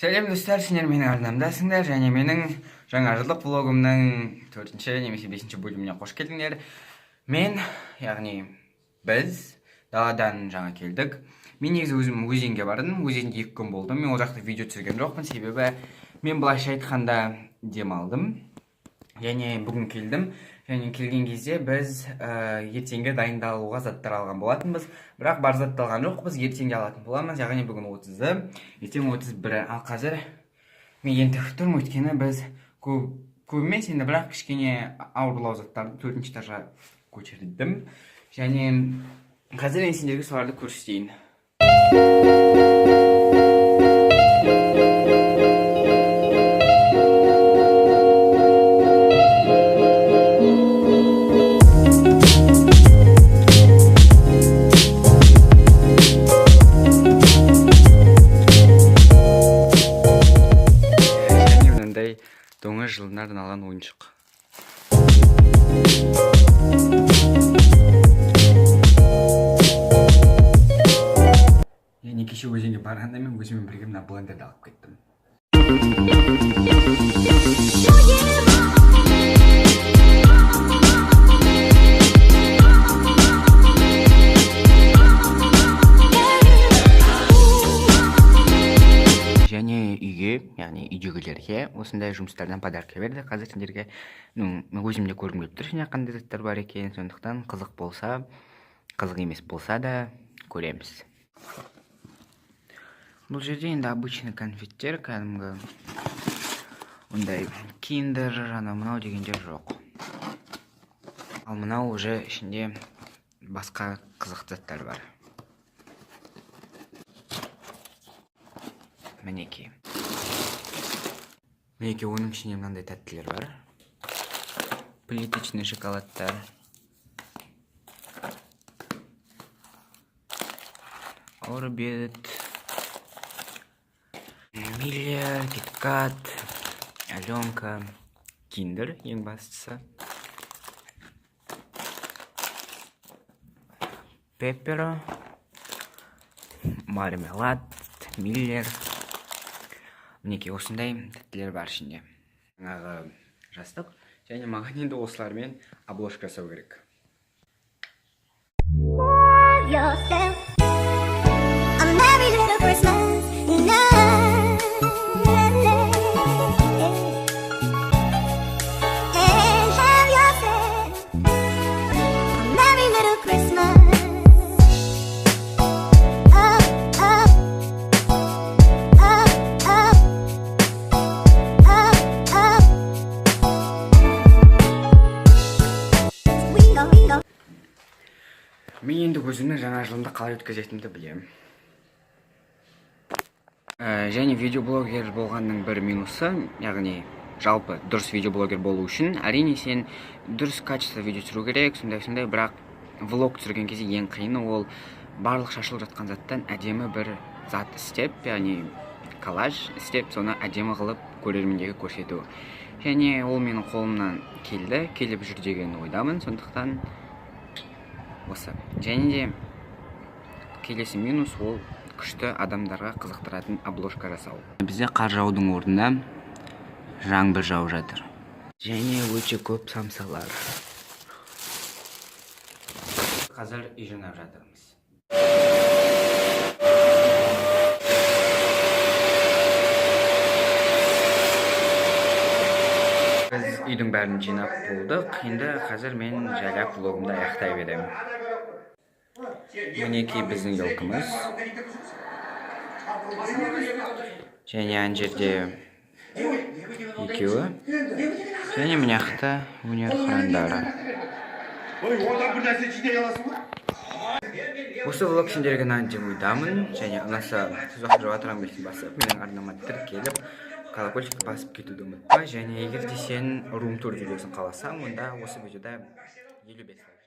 Сәлем достар, сендер менің арнамдасыңдар және менің жаңа жылдық влогымның 4-ші немесе 5-ші бөліміне қош келдіңдер. Мен, яғни біз даладан жаңа келдік. Мен негізі өзім өзенге бардым. Өзенде 2 күн болдым. Мен ол жақта видео түсірген жоқпын, себебі мен былайша айтқанда демалдым. Және бүгін келдім. Және келген кезде біз ертеңге дайындалуға заттар алған болатынбыз. Бірақ бар затты алған жоқпыз, ертеңге алатын боламыз. Яғни бүгін 30-ы, ертең 31-і. Ал қазір мен ентігіп тұрмын, өйткені біз көп емес, енді бірақ кішкене ауырлау заттарды 4-ші этажға көтердім. Және қазір мен сендерге соларды көрсетейін. Доңыз жылына арналған ойыншық. Яғни кеше өзенге барғанда мен өзімен бірге мына блендерді алып кеттім. Және үйге, яғни үйдегілерге осындай жұмыстардан подарка берді. Қазір сендерге өзімде көргім келіп тұр, және қандай заттар бар екен, сондықтан қызық болса, қызық емес болса да көреміз. Бұл жерде енді обычный конфеттер, кәдімгі ондай киндер, мынау дегендер жоқ. Ал мынау уже ішінде басқа қызық заттар бар. Мінеки. Мінеки, оның ішінде мынандай тәттілер бар. Плиточный шоколадтар. Орбит. Миллер, Киткат, Аленка, Киндер, ең бастысы. Пепперо, мармелад, Миллер. Мінеки, осындай тәттілер бар ішінде. Жаңағы жастық. Және маған енді осылармен обложка жасау керек. Мен енді өзімнің жаңа жылымды қалай өткізетінімді білем. Және видеоблогер болғанның бір минусы, яғни жалпы дұрыс видеоблогер болу үшін, әрине сен дұрыс качество видео түсіру керек, сондай, бірақ влог түсірген кезде ең қиыны ол барлық шашылып жатқан заттан әдемі бір зат істеп, яғни коллаж істеп, соны әдемі қылып көрермендерге көрсету. Және ол менің қолымнан келіп жүр деген ойдамын, сондықтан осы. Және де келесі минус ол күшті адамдарға қызықтыратын обложка жасау. Бізде қар жаудың орнында жаңбыр жауып жатыр. Және өте көп самсалар. Қазір үй жинап жатырмыз. Біз үйдің бәрін жинап болдық. Енді қазір мен жайлап влогымды аяқтай беремін. Мінеки біздің елкіміз. Және ана жерде екеуі. Және мына жақта өнер храндары. Осы влог сендерге ұнайды деп ойдамын. Және ұнаса сіз уақыт отырған белгісін басып, менің арнама тіркеліп, колокольчикті басып кетуді ұмытпа. Және егер де сен рум тур видеосын қаласаң, онда осы видеода 55 лайк.